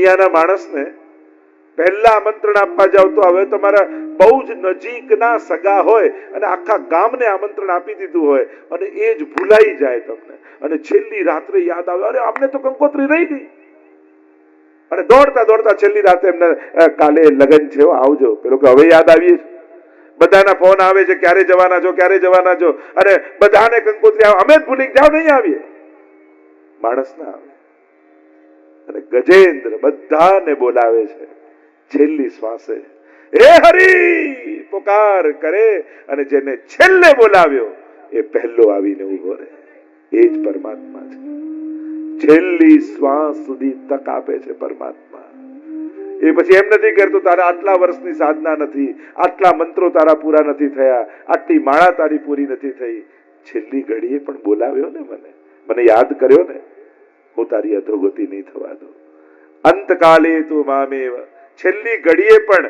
દુનિયાના માણસને પહેલા આમંત્રણ આપવા જાવ તો હવે તમારા બહુ જ નજીકના સગા હોય અને આખા ગામને આમંત્રણ આપી દીધું હોય અને એ જ ભૂલાઈ જાય તમને, અને છેલ્લી રાત્રે યાદ આવે, અરે આમને તો કંકોત્રી રહી ગઈ, અને દોડતા દોડતા છેલ્લી રાતે એમને કાલે લગ્ન છે આવજો, પેલો કે હવે યાદ આવીએ, બધાના ફોન આવે છે ક્યારે જવાના છો, ક્યારે જવાના છો, અને બધાને કંકોત્રી આવે, અમે જ ભૂલી જાવ નહીં આવીએ, માણસ ના આવે. અને ગજેન્દ્ર બધાને બોલાવે છે છેલ્લી શ્વાસે, હે હરી પુકાર કરે, અને જેને છેલ્લે બોલાવ્યો એ પહેલો આવીને ઉભો રહે. એ જ પરમાત્મા છે. છેલ્લી શ્વાસ સુધી તક આપે છે પરમાત્મા. એ પછી એમ નથી કરતો તારા આટલા વર્ષની સાધના નથી, આટલા મંત્રો તારા પૂરા નથી થયા, આટલી માળા તારી પૂરી નથી થઈ, છેલ્લી ઘડીએ પણ બોલાવ્યો ને મને યાદ કર્યો ને, હું તારી અધોગતિ નહીં થવા દઉં. અંતકાલે તું મામેવ, છેલ્લી ઘડીએ પણ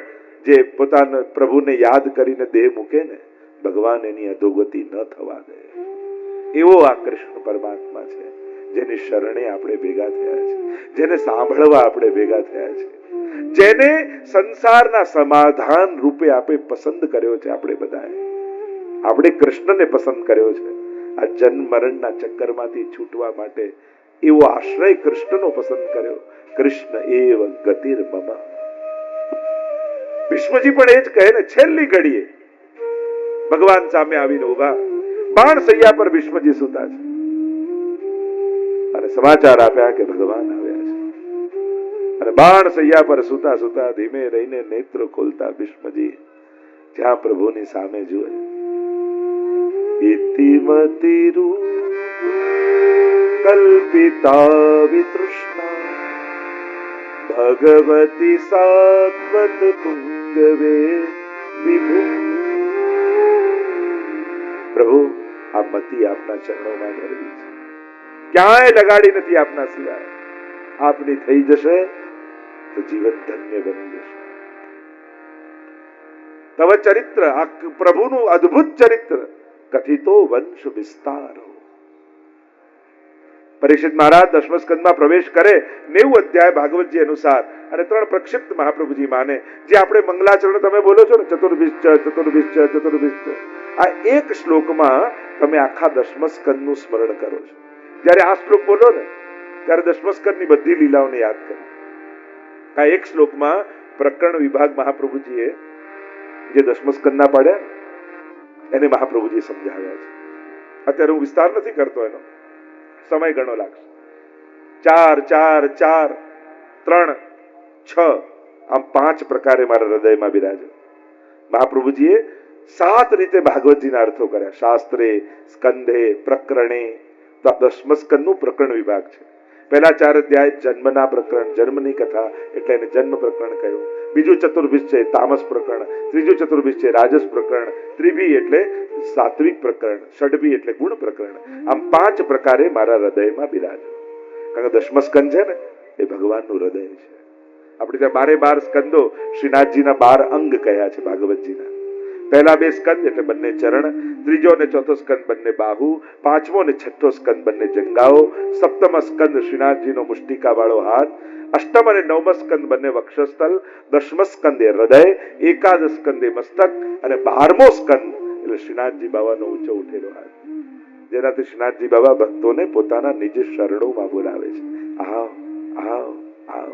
જે પોતાના પ્રભુને યાદ કરીને દેહ મૂકે ને, ભગવાન એની અધોગતિ ન થવા દે. એવો આ કૃષ્ણ પરમાત્મા છે, જેની શરણે આપણે ભેગા થયા છે, જેને સાંભળવા આપણે ભેગા થયા છે, જેને સંસારના સમાધાન રૂપે આપણે પસંદ કર્યો છે. આપણે કૃષ્ણને પસંદ કર્યો છે. આ જન્મ મરણના ચક્કરમાંથી છૂટવા માટે એવો આશ્રય કૃષ્ણનો પસંદ કર્યો. કૃષ્ણ એવ ગતિર મમ. ભીષ્મજી પણ એ જ કહે ને, છેલ્લી ઘડીએ ભગવાન સામે આવીને ઉભા, બાણ સૈયા પર ભીષ્મજી સુતા છે, અને સમાચાર આપ્યા કે ભગવાન આવ્યા છે. અને બાણ સૈયા પર સુતા સુતા ધીમે રહીને નેત્ર ખોલતા ભીષ્મજી જ્યાં પ્રભુની સામે જુએ, ઇતિમતિરુ કલ્પિતા વિતૃષ્ણા ભગવતી સાત્વત પુંગવે વિભુ. પ્રભુ આ મતિ આપના ચરણોમાં ધરવી છે, ક્યાંય લગાડી નથી આપના સિવાય. આપની થઈ જશે તો જીવન ધન્ય બની જશે. તવ ચરિત્ર, આ પ્રભુનું અદ્ભુત ચરિત્ર કથિતો વંશ વિસ્તારો. પરીક્ષિત મહારાજ દશમ સ્કંદમાં પ્રવેશ કરે 90 અધ્યાય ભાગવતજી અનુસાર, અને 3 પ્રક્ષિપ્ત મહાપ્રભુજી માને, જે આપણે મંગલાચરણ તમે બોલો છો ને, ચતુર્ભિશ્ચ ચતુર્ભિશ્ચ ચતુર્ભિશ્ચ, આ એક શ્લોકમાં તમે આખા દશમ સ્કંદનું સ્મરણ કરો છો. જ્યારે આ શ્લોક બોલો ને ત્યારે દશમ સ્કંદની બધી લીલાઓને યાદ કરો. આ એક શ્લોકમાં પ્રકરણ વિભાગ મહાપ્રભુજીએ જે દશમ સ્કંદના પાડ્યા એને મહાપ્રભુજી સમજાવ્યા છે. અત્યારે હું વિસ્તાર નથી કરતો, એનો સમય ઘણો લાગશે. 4 4 4 3 6 આમ 5 પ્રકારે મારા હૃદયમાં બિરાજો. મહાપ્રભુજીએ 7 રીતે ભાગવતજીના અર્થો કર્યા. શાસ્ત્રે, સ્કંધે, પ્રકરણે. તો આ દશમ સ્કંદનું પ્રકરણ વિભાગ છે. પહેલા 4 અધ્યાય જન્મના પ્રકરણ, જન્મની કથા એટલે એને જન્મ પ્રકરણ કહ્યું. બીજું ચતુર્ભિશ્ચ છે તામસ પ્રકરણ, ત્રીજું ચતુર્ભિશ્ચ છે રાજસ પ્રકરણ, ત્રિભી એટલે સાત્વિક પ્રકરણ, ષડભી એટલે ગુણ પ્રકરણ. આમ 5 પ્રકારે મારા હૃદયમાં બિરાજો. કારણ કે દશમ સ્કંદ છે ને એ ભગવાનનું હૃદય છે. આપણે ત્યાં 12 સ્કંદો શ્રીનાથજીના 12 અંગ કહ્યા છે ભાગવતજીના. પહેલા 2 સ્કંદ એટલે બંને ચરણ, ત્રીજો અને ચોથો સ્કંદ બંને બાહુ, 5મો અને 6થો સ્કંદ બંને જંગાઓ, 7મો સ્કંદ શ્રીનાથજીનો મુષ્ટિકા વાળો હાથ, 8મ અને 9મ સ્કંદ બંને વક્ષસ્થલ, 10મ સ્કંદ એ હૃદય, 11 સ્કંદ એ મસ્તક, અને 12મો સ્કંદ એટલે શ્રીનાથજી બાબાનો ઊંચો ઉઠેલો હાથ, જેનાથી શ્રીનાથજી બાબા ભક્તોને પોતાના નિજ શરણોમાં બોલાવે છે. આવ આવ આવ.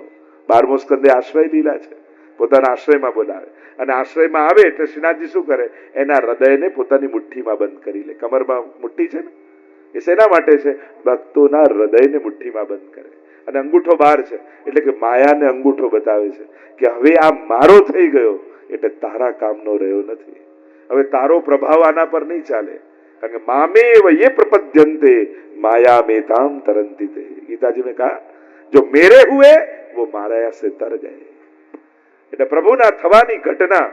12મો સ્કંદ એ આશ્રય લીલા છે, પોતાના આશ્રયમાં બોલાવે. અને આશ્રયમાં આવે એટલે શ્રીનાથજી શું કરે, એના હૃદયને પોતાની મુઠ્ઠીમાં બંધ કરી લે. કમરમાં મુઠ્ઠી છે ને, એ શેના માટે છે? ભક્તોના હૃદયને મુઠ્ઠીમાં બંધ કરે. અને અંગૂઠો બહાર છે એટલે કે માયાને અંગૂઠો બતાવે છે કે હવે આ મારો થઈ ગયો એટલે તારા કામનો રહ્યો નથી, હવે તારો પ્રભાવ આના પર નહીં ચાલે. કારણ કે મામેવ યે પ્રપદ્યન્તે માયા મેતામ તરંતિ તે. ગીતાજી में कहा जो मेरे हुए वो माया से तर गए. એટલે પ્રભુના થવાની ઘટના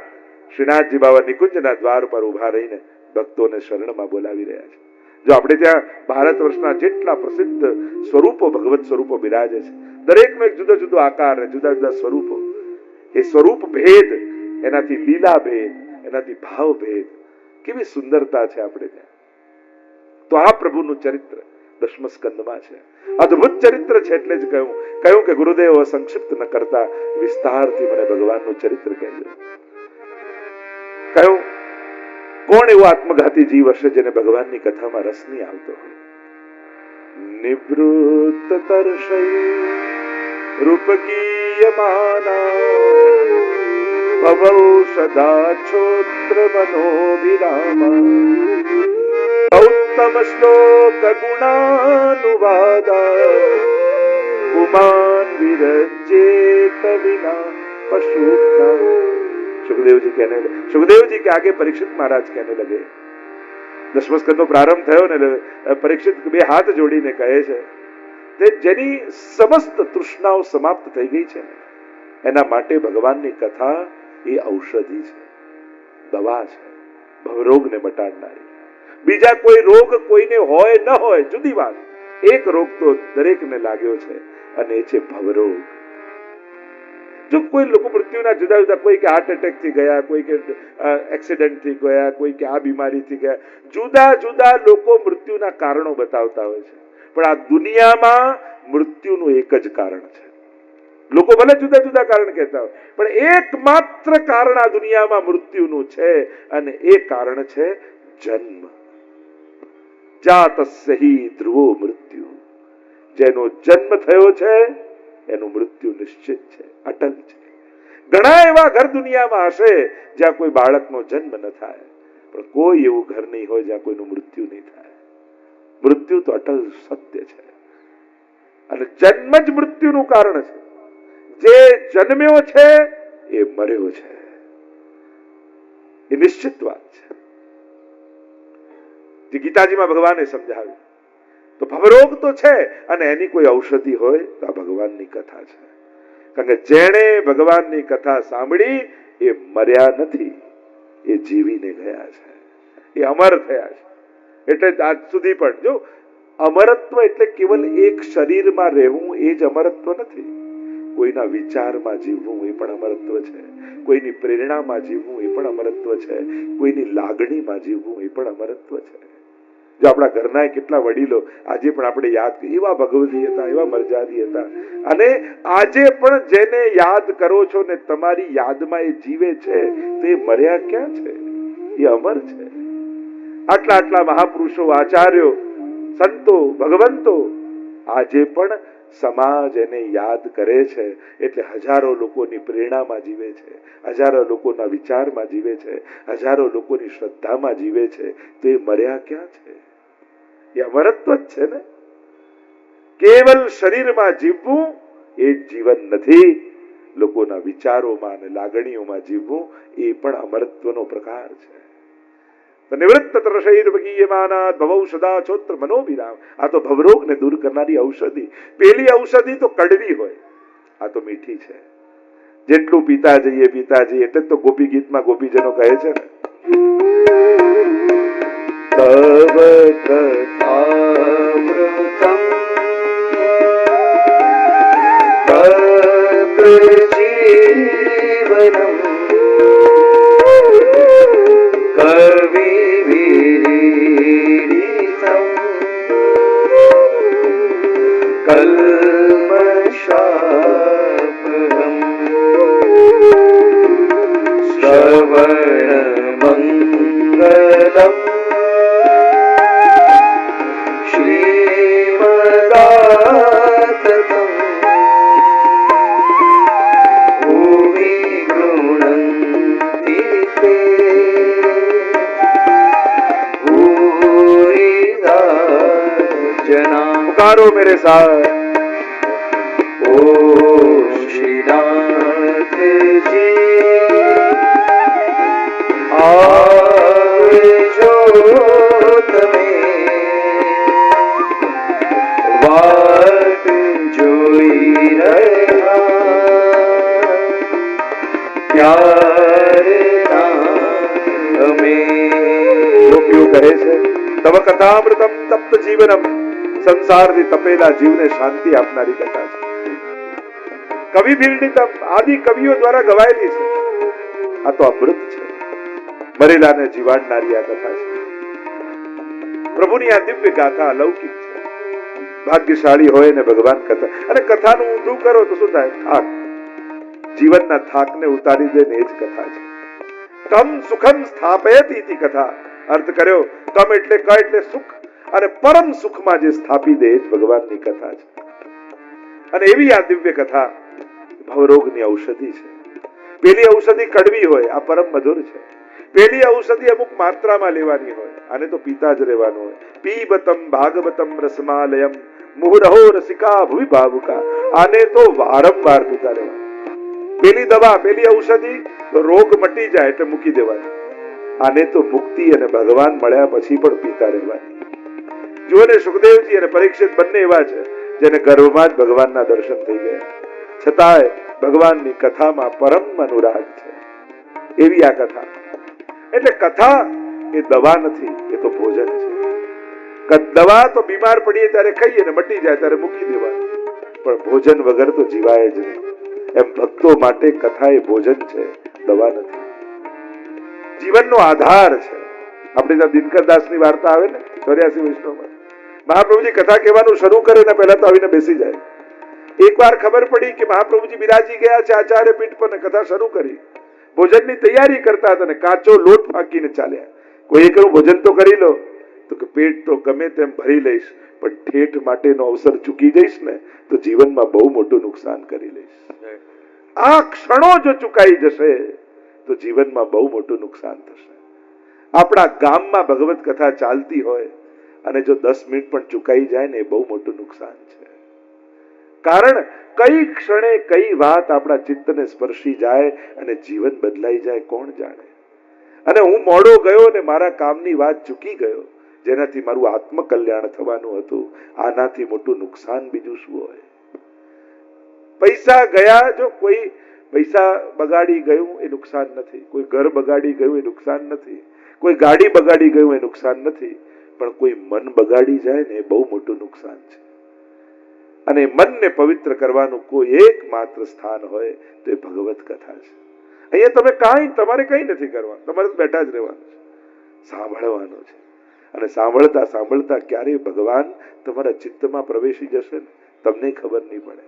શ્રીનાથજી બાબા નિકુંજના દ્વાર પર ઉભા રહીને ભક્તોને શરણમાં બોલાવી રહ્યા છે. જો આપણે ત્યાં ભારત વર્ષના જેટલા પ્રસિદ્ધ સ્વરૂપો ભગવત સ્વરૂપો બિરાજે છે, દરેકનો એક જુદો જુદો આકાર, જુદા જુદા સ્વરૂપો. એ સ્વરૂપ ભેદ, એનાથી લીલા ભેદ, એનાથી ભાવ ભેદ, કેવી સુંદરતા છે આપણે ત્યાં. તો આ પ્રભુનું ચરિત્ર દશમ સ્કંદમાં છે. અદ્ભુત ચરિત્ર છે. એટલે જ કહ્યું કે ગુરુદેવ સંક્ષિપ્ત ન કરતા વિસ્તારથી મને ભગવાનનું ચરિત્ર કહેજો. કહ્યું કોણ એવો આત્મઘાતી જીવ હશે જેને ભગવાનની કથામાં રસ નહીં આવતો હોય? નિવૃત્ત તર્ષય રૂપકીયમાના ભવૌ સદાછોત્ર મનોભિરામા ગૌતમ શ્લોક ગુણાનુવાદા પુમાન વિરજેત વિના પશુના. सुखदेव जी के आगे परीक्षित महाराज कहने लगे. दशम स्कंदનો પ્રારંભ થયો ને પરીક્ષિત બે હાથ જોડીને કહે છે તે જેની સમસ્ત તૃષ્ણાઓ સમાપ્ત થઈ ગઈ છે એના માટે ભગવાનની કથા એ ઔષધિ છે, દવા છે, ભવરોગને મટાડનારી. બીજા કોઈ રોગ કોઈને હોય ન હોય જુદી વાત, એક રોગ તો દરેકને લાગ્યો છે અને એ છે ભવરોગ. જો કોઈ લોકો મૃત્યુના જુદા જુદા, કોઈ કે હાર્ટ એટેક થી ગયા, કોઈ કે એક્સિડન્ટ થી ગયા, કોઈ કે આ બીમારીથી ગયા, જુદા જુદા લોકો મૃત્યુના કારણો બતાવતા હોય છે. પણ આ દુનિયામાં મૃત્યુનું એક જ કારણ છે. લોકો ભલે જુદા જુદા કારણ કહેતા હોય પણ એકમાત્ર કારણ આ દુનિયામાં મૃત્યુનું છે અને એ કારણ છે જન્મ. જાતસ્ય હિ ધ્રુવો મૃત્યુ. જેનો જન્મ થયો છે એનું મૃત્યુ નિશ્ચિત છે, અટલ છે. ઘણા એવા ઘર દુનિયામાં હશે જ્યાં કોઈ બાળકનો જન્મ ન થાય, પણ કોઈ એવું ઘર નહીં હોય જ્યાં કોઈનું મૃત્યુ નહીં થાય. મૃત્યુ તો અટલ સત્ય છે અને જન્મ જ મૃત્યુનું કારણ છે. જે જન્મ્યો છે એ મર્યો છે, એ નિશ્ચિત વાત છે. જે ગીતાજીમાં ભગવાને સમજાવ્યું. તો ભવરોગ તો છે અને એની કોઈ ઔષધિ હોય તો આ ભગવાનની કથા છે. કારણ કે જેણે ભગવાનની કથા સાંભળી એ મર્યા નથી, એ જીવીને ગયા છે, એ અમર થયા છે. એટલે આજ સુધી પણ જો અમરત્વ એટલે કેવલ એક શરીરમાં રહેવું એ જ અમરત્વ નથી. કોઈના વિચારમાં જીવવું એ પણ અમરત્વ છે, કોઈની પ્રેરણામાં જીવવું એ પણ અમરત્વ છે, કોઈની લાગણીમાં જીવવું એ પણ અમરત્વ છે. જો આપણા ઘરના કેટલા વડીલો આજે પણ આપણે યાદ કરીએ, એવા ભગવતી હતા, એવા મરજાદી હતા, અને આજે પણ જેને યાદ કરો છો ને તમારી યાદમાં એ જીવે છે તો એ મર્યા ક્યાં છે? એ અમર છે. આટલા આટલા મહાપુરુષો, આચાર્યો, સંતો, ભગવંતો આજે પણ સમાજ એને યાદ કરે છે. એટલે હજારો લોકોની પ્રેરણામાં જીવે છે, હજારો લોકોના વિચારમાં જીવે છે, હજારો લોકોની શ્રદ્ધામાં જીવે છે. તો એ મર્યા ક્યાં છે? એ અમરત્વ જ છે ને. કેવલ શરીરમાં જીવવું એ જીવન નથી. લોકોના વિચારોમાં અને લાગણીઓમાં જીવવું એ પણ અમરત્વનો પ્રકાર છે. નિવૃત્ત તર્ષૈર્વગીયમાનાદ ભવૌ સદા છોત્ર મનોભિરામ. આ તો ભવરોગને દૂર કરનારી ઔષધિ. પેલી ઔષધિ તો કડવી હોય, આ તો મીઠી છે. જેટલું પીતા જઈએ એટલે તો ગોપી ગીતમાં ગોપીજનો કહે છે ને, તવ કથામૃતમ તત્ર જીવનમ કવિ વિરીડિતમ કલ્મષાપહમ શ્રવણ મંગલમ શ્રીમદાતતમ ભૂમિ ગૃણંતિ તે पुकारो मेरे साथ. ओ श्रीनाथ जी आवजो તમે વાટ જોઈ રહ્યા ક્યારના અમે. ગોપીઓ કહે છે તવ કથામૃતમ તપ્ત જીવનમ. સંસારથી તપેલા જીવને શાંતિ આપનારી કથા છે. કવિ બિરડિતમ, આદિ કવિઓ દ્વારા ગવાયેલી છે. આ તો અમૃત છે, મરેલાને જીવાડનારી આ કથા છે. પ્રભુની આ દિવ્ય ગાથા અલૌકિક છે. ભાગ્યશાળી હોય ને ભગવાન કથા, અને કથાનું ઊંધું કરો તો શું થાય? થાક, જીવનના થાકને ઉતારી દે ને એ જ કથા છે. તમ સુખમ સ્થાપયતિ ઇતિ કથા. અર્થ કર્યો, તમ એટલે ક એટલે સુખ, અને પરમ સુખમાં જે સ્થાપી દે એ જ ભગવાનની કથા છે. અને એવી આ દિવ્ય કથા ભવરોગની ઔષધિ છે. પેલી ઔષધિ કડવી હોય, આ પરમ મધુર છે. પેલી ઔષધિ અમુક માત્રામાં લેવાની હોય, આને તો પીતા જ રહેવાનું હોય. પીબતમ ભાગવતમ રસમાલયમ મુહુરહો રસિકા ભુવિ ભાવુકા. આને તો વારંવાર પીતા રહેવાનું. પેલી દવા, પેલી ઔષધિ તો રોગ મટી જાય એટલે મૂકી દેવાની. આને તો મુક્તિ અને ભગવાન મળ્યા પછી પણ પીતા રહેવાની. જુઓ ને, સુખદેવજી અને પરીક્ષિત બંને એવા છે જેને ગર્ભમાં જ ભગવાનના દર્શન થઈ ગયા, છતાંય ભગવાનની કથામાં પરમ અનુરાગ છે. એવી આ કથા. એટલે કથા એ દવા નથી, એ તો ભોજન છે. દવા તો બીમાર પડીએ ત્યારે ખાઈએ ને મટી જાય ત્યારે મૂકી દેવાનું, પણ ભોજન વગર તો જીવાય જ નહીં. એમ ભક્તો માટે કથા એ ભોજન છે, દવા નથી. જીવનનો આધાર છે. આપણે ત્યાં દિનકરદાસની વાર્તા આવે ને 84 વૈષ્ણવમાં, મહાપ્રભુજી કથા કહેવાનું શરૂ કરે ને પહેલા તો આવીને બેસી જાય. એકવાર ખબર પડી કે મહાપ્રભુજી બિરાજી ગયા છે આચાર્ય પીઠ પર, કથા શરૂ કરી. ભોજનની તૈયારી કરતા હતા ને કાચો લોટ ફાંકીને ચાલ્યા. કોઈ કહ્યું ભોજન તો કરી લો, તો કે પેટ તો ગમે તેમ ભરી લઈશ, પણ ઠેઠ માટેનો અવસર ચૂકી જઈશ ને તો જીવનમાં બહુ મોટું નુકસાન કરી લઈશ. આ ક્ષણો જો ચૂકાઈ જશે તો જીવનમાં બહુ મોટું નુકસાન થશે. આપણા ગામમાં ભગવત કથા ચાલતી હોય અને જો 10 મિનિટ પણ ચૂકાઈ જાય ને એ બહુ મોટું નુકસાન છે. કારણ કઈ ક્ષણે કઈ વાત આપણા ચિત્તને સ્પર્શી જાય અને જીવન બદલાઈ જાય કોણ જાણે. અને હું મોડો ગયો ને મારા કામની વાત ચૂકી ગયો, જેનાથી મારું આત્મકલ્યાણ થવાનું હતું. આનાથી મોટું નુકસાન બીજું શું હોય? પૈસા ગયા, જો કોઈ પૈસા બગાડી ગયું એ નુકસાન નથી, કોઈ ઘર બગાડી ગયું એ નુકસાન નથી, કોઈ ગાડી બગાડી ગયું એ નુકસાન નથી, પણ કોઈ મન બગાડી જાય ને એ બહુ મોટું નુકસાન છે. અને મનને પવિત્ર કરવાનું કોઈ એકમાત્ર સ્થાન હોય તો એ ભગવત કથા છે. અહીંયા તમે તમારે કઈ નથી કરવાનું, તમારે બેઠા જ રહેવાનું છે, સાંભળવાનું છે. અને સાંભળતા સાંભળતા ક્યારે ભગવાન તમારા ચિત્તમાં પ્રવેશી જશે ને તમને ખબર નહીં પડે.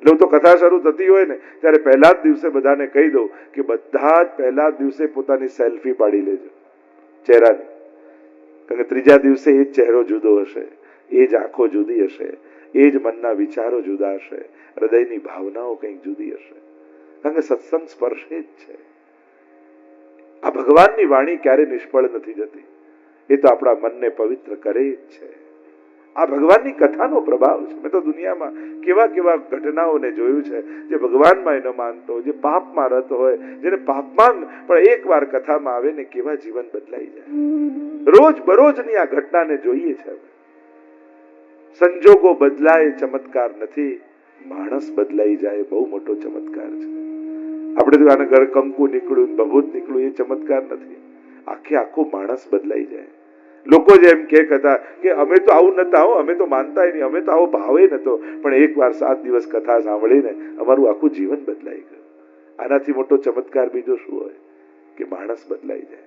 એટલે હું તો કથા શરૂ થતી હોય ને ત્યારે પહેલા જ દિવસે બધાને કહી દઉં કે બધા જ પહેલા જ દિવસે પોતાની સેલ્ફી પાડી લેજો ચહેરાની. કારણ કે ત્રીજા દિવસે એ જ ચહેરો જુદો હશે, એ જ આંખો જુદી હશે, એ જ મનના વિચારો જુદા હશે, હૃદયની ભાવનાઓ કંઈક જુદી હશે. કારણ કે સત્સંગ સ્પર્શે જ છે. આ ભગવાનની વાણી ક્યારે નિષ્ફળ નથી જતી. એ તો આપણા મનને પવિત્ર કરે જ છે. આ ભગવાનની કથાનો પ્રભાવ છે. મેં તો દુનિયામાં કેવા કેવા ઘટનાઓને જોયું છે, જે ભગવાનમાં ન માનતો, જે પાપમાં રત હોય, જેને પાપમાં પણ એકવાર કથામાં આવે ને કેવા જીવન બદલાઈ જાય. રોજ બરોજની આ ઘટનાને જોઈએ છે. સંજોગો બદલાય ચમત્કાર નથી, માણસ બદલાઈ જાય બહુ મોટો ચમત્કાર છે. આપણે તો આને ઘર કંકુ નીકળ્યું, ભભૂત નીકળ્યું એ ચમત્કાર નથી. આખો માણસ બદલાઈ જાય. લોકો જેમ કહેતા કે અમે તો આવું નતા હો, અમે તો માનતા નહીં, અમે તો આવો ભાવે નતો, પણ એકવાર 7 દિવસ કથા સાંભળીને અમારું આખું જીવન બદલાઈ ગયું. આનાથી મોટો ચમત્કાર બીજો શું હોય કે માણસ બદલાઈ જાય.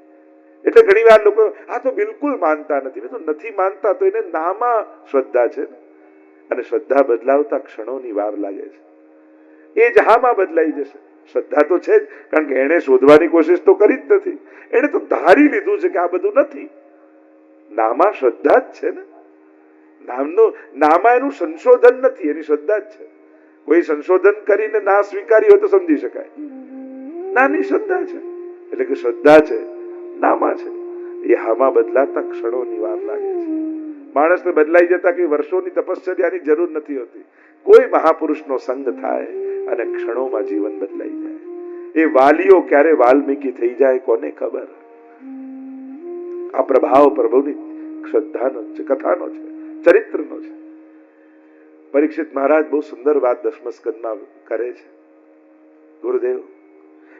એટલે ઘણી વાર લોકો આ તો બિલકુલ માનતા નથી. મેં તો નથી માનતા, તો એને નામાં શ્રદ્ધા છે ને, અને શ્રદ્ધા બદલાવતા ક્ષણોની વાર લાગે છે. એ જ હામાં બદલાઈ જશે. શ્રદ્ધા તો છે જ, કારણ કે એને શોધવાની કોશિશ તો કરી જ નથી. એને તો ધારી લીધું છે કે આ બધું નથી. નામાં શ્રદ્ધા જ છે ને. નામાં એનું સંશોધન નથી, એની શ્રદ્ધા જ છે. કોઈ સંશોધન કરીને ના સ્વીકારી હોય તો સમજી શકાય. નાની શ્રદ્ધા છે, એટલે કે શ્રદ્ધા છે, નામાં છે. એ હામાં બદલાતા ક્ષણોની વાર લાગે છે. માણસને બદલાઈ જતા કે વર્ષોની તપશ્ચર્યાની જરૂર નથી હોતી. કોઈ મહાપુરુષનો સંગ થાય અને ક્ષણોમાં જીવન બદલાઈ જાય. એ વાલીઓ ક્યારે વાલ્મીકી થઈ જાય કોને ખબર. આ પ્રભાવ પ્રભુની શ્રદ્ધાનો છે, કથાનો છે, ચરિત્રનો છે. પરીક્ષિત મહારાજ બહુ સુંદર વાત 10મા સ્કંદમાં કરે છે. ગુરુદેવ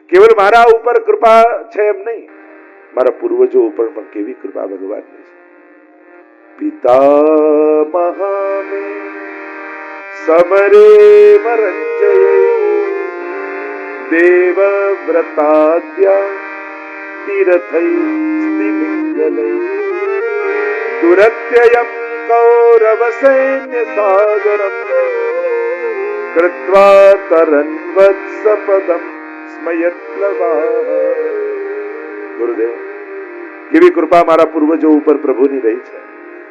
કેવલ મારા ઉપર કૃપા છે એમ નહીં, મારા પૂર્વજો ઉપર પણ કેવી કૃપા ભગવાનની છે. પિતા મહામે સમરે મરંજય દેવ વ્રતાદ્યા તીર્થૈ સ્તિમિંગલૈ દુરત્યયં કૌર कौरव सैन्य सागरम कृत्वा तरन् वत्सपदम स्मयत्लवा. ગુરુદેવ, કેવી કૃપા મારા પૂર્વજો ઉપર પ્રભુની રહી છે.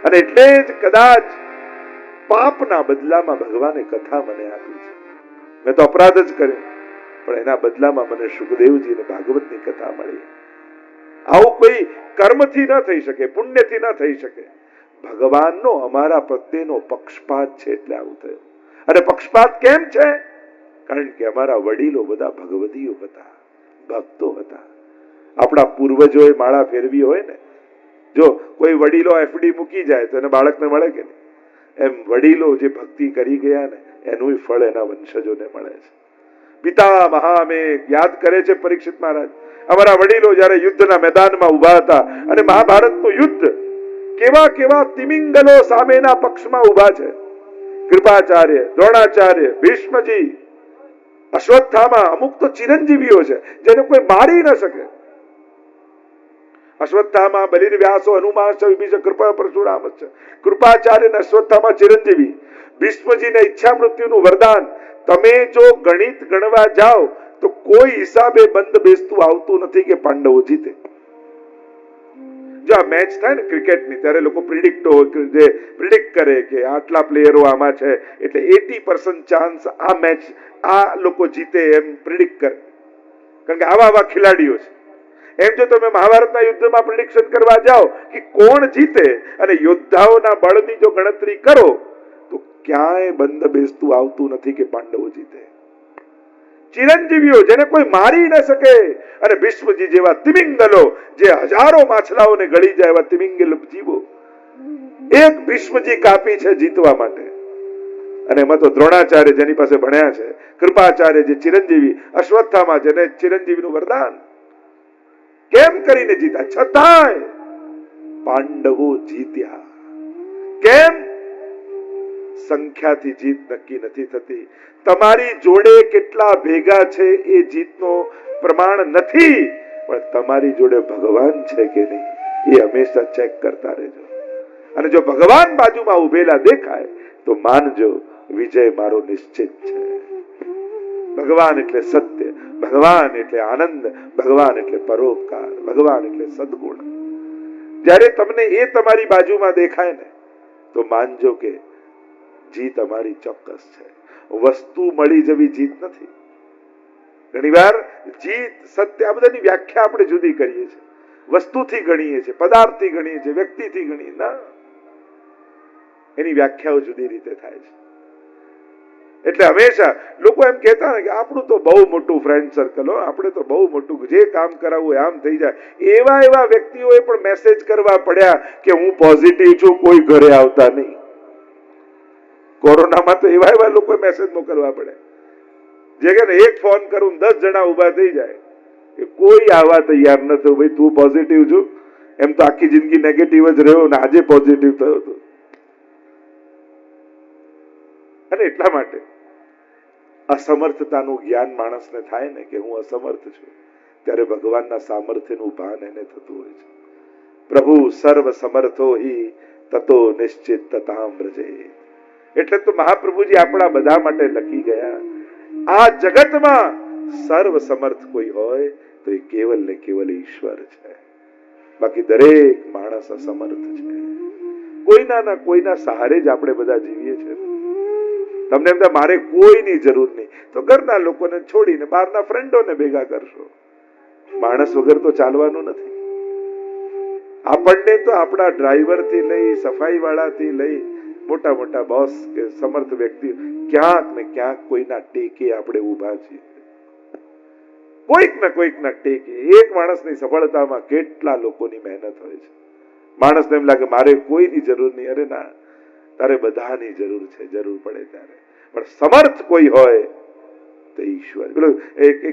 અને એટલે જ કદાચ પાપના બદલામાં ભગવાને કથા મને આપી છે. મેં તો અપરાધ જ કર્યો, પણ એના બદલામાં મને સુખદેવજી અને ભાગવતની કથા મળી. આવું કોઈ કર્મથી ન થઈ શકે, પુણ્યથી ન થઈ શકે. ભગવાનનો અમારા પ્રત્યેનો પક્ષપાત છે એટલે આવું થયું. અને પક્ષપાત કેમ છે? કારણ કે અમારા વડીલો બધા ભગવદીઓ હતા, ભક્તો હતા. આપણા પૂર્વજોએ માળા ફેરવી હોય ને, જો કોઈ વડીલો એફડી મૂકી જાય તો એને બાળકને મળે કે નહીં? એમ વડીલો જે ભક્તિ કરી ગયા ને એનું ફળ એના વંશજોને મળે છે. પિતા મહામે યાદ કરે છે પરીક્ષિત મહારાજ, અમારા વડીલો જયારે યુદ્ધના મેદાનમાં ઉભા હતા અને મહાભારતનું યુદ્ધ, કેવા કેવા તિમિંગલો સામેના પક્ષમાં ઉભા છે. કૃપાચાર્ય, દ્રોણાચાર્ય, ભીષ્મજી, અશ્વત્થામા, અમુક તો ચિરંજીવીઓ છે જેને કોઈ મારી ન શકે. અશ્વત્થામા, બલિર, વ્યાસો, હનુમાન, વિભીષણ, કૃપા, પરશુરામ છે. કૃપાચાર્ય અને અશ્વત્થામા ચિરંજીવી. ભીષ્મજીને ઈચ્છા મૃત્યુનું વરદાન. તમે જો ગણિત ગણવા જાઓ તો કોઈ હિસાબે બંધ બેસતું આવતું નથી કે પાંડવો જીતે. જો આ મેચ થાય ને ક્રિકેટની, ત્યારે લોકો પ્રિડિક્ટ કરે કે આટલા પ્લેયરો આમાં છે એટલે 80% ચાન્સ આ મેચ આ લોકો જીતે એમ પ્રિડિક્ટ કરે, કારણ કે આવા ખેલાડીઓ છે. એમ જો તમે મહાભારતના યુદ્ધમાં પ્રિડિક્શન કરવા જાઓ કે કોણ જીતે અને યોદ્ધાઓના બળની જો ગણતરી કરો તો ક્યાંય બંધ બેસતું આવતું નથી કે પાંડવો જીતે. ચિરંજીવીઓ જેને કોઈ મારી ન શકે, અને ભીષ્મજી જેવા તિમિંગલો જે હજારો માછલાઓને ગળી જાય એવા તિમિંગલ જીવો, એક ભીષ્મજી કાપી છે જીતવા માટે. અને એમાં તો દ્રોણાચાર્ય જેની પાસે ભણ્યા છે, કૃપાચાર્ય જે ચિરંજીવી, અશ્વત્થામા જેને ચિરંજીવીનું વરદાન, કેમ કરીને જીતા? છતાંય પાંડવો જીત્યા. કેમ? સંખ્યાથી જીત નક્કી નથી થતી. તમારી જોડે કેટલા ભેગા છે એ જીતનો પ્રમાણ નથી, પણ તમારી જોડે ભગવાન છે કે નહીં એ હંમેશા ચેક કરતા રહેજો. અને જો ભગવાન બાજુમાં ઉભેલા દેખાય તો માનજો વિજય મારો નિશ્ચિત છે. ભગવાન એટલે સત્ય, ભગવાન એટલે આનંદ, ભગવાન એટલે પરોપકાર, ભગવાન એટલે સદગુણ. જ્યારે તમને એ તમારી બાજુમાં દેખાય ને તો માનજો કે જીત અમારી ચોક્કસ છે. વસ્તુ મળી જવી જીત નથી. ઘણીવાર જીત, સત્ય, આ બધાની વ્યાખ્યા આપણે જુદી કરીએ છીએ. વસ્તુથી ગણીએ છીએ, પદાર્થથી ગણીએ છીએ, વ્યક્તિથી ગણીએ ના, એની વ્યાખ્યાઓ જુદી રીતે થાય છે. એટલે હંમેશા લોકો એમ કહેતા ને કે આપણું તો બહુ મોટું ફ્રેન્ડ સર્કલ હો, આપણે તો બહુ મોટું, જે કામ કરાવવું આમ થઈ જાય. એવા વ્યક્તિઓએ પણ મેસેજ કરવા પડ્યા કે હું પોઝિટિવ છું, કોઈ ઘરે આવતા નહીં. કોરોનામાં તો એવા લોકો મેસેજ મોકલવા પડે જે કે એક ફોન કરું 10 જણા ઉભા થઈ જાય કે કોઈ આવવા તૈયાર નથી. ભાઈ તું પોઝિટિવ છું, એમ તો આખી જિંદગી નેગેટિવ જ રહ્યો ને આજે પોઝિટિવ થયો હતો. અને એટલા માટે અસમર્થતાનું જ્ઞાન માણસને થાય ને કે હું અસમર્થ છું, ત્યારે ભગવાનના સામર્થ્યનું ભાન એને થતું હોય છે. પ્રભુ સર્વ સમર્થો હિ તતો નિશ્ચિત તતામ વ્રજે. એટલે તો મહાપ્રભુજી આપણા બધા માટે લખી ગયા, આ જગતમાં સર્વ સમર્થ કોઈ હોય તો એ કેવલ ને કેવલ ઈશ્વર છે. બાકી દરેક માણસ અસમર્થ છે. કોઈના સહારે જ આપણે બધા જીવીએ છીએ. તમને એમ મારે કોઈની જરૂર નહીં તો ઘરના લોકોને છોડીને બહારના ફ્રેન્ડોને ભેગા કરશો. માણસ વગર તો ચાલવાનું નથી. આપણને તો આપણા ડ્રાઈવરથી લઈ, સફાઈ વાળાથી લઈ, મોટા મોટા બોસ કે સમર્થ વ્યક્તિ ક્યાંક ને ક્યાંક કોઈના ટેકે આપણે ઉભા છીએ. કોઈકના ટેકે. એક માણસની સફળતામાં કેટલા લોકોની મહેનત હોય છે. માણસને એમ લાગે મારે કોઈની જરૂર નહીં. અરે ના, તારે બધાની જરૂર છે, જરૂર પડે ત્યારે. પણ સમર્થ કોઈ હોય તો ઈશ્વર. એક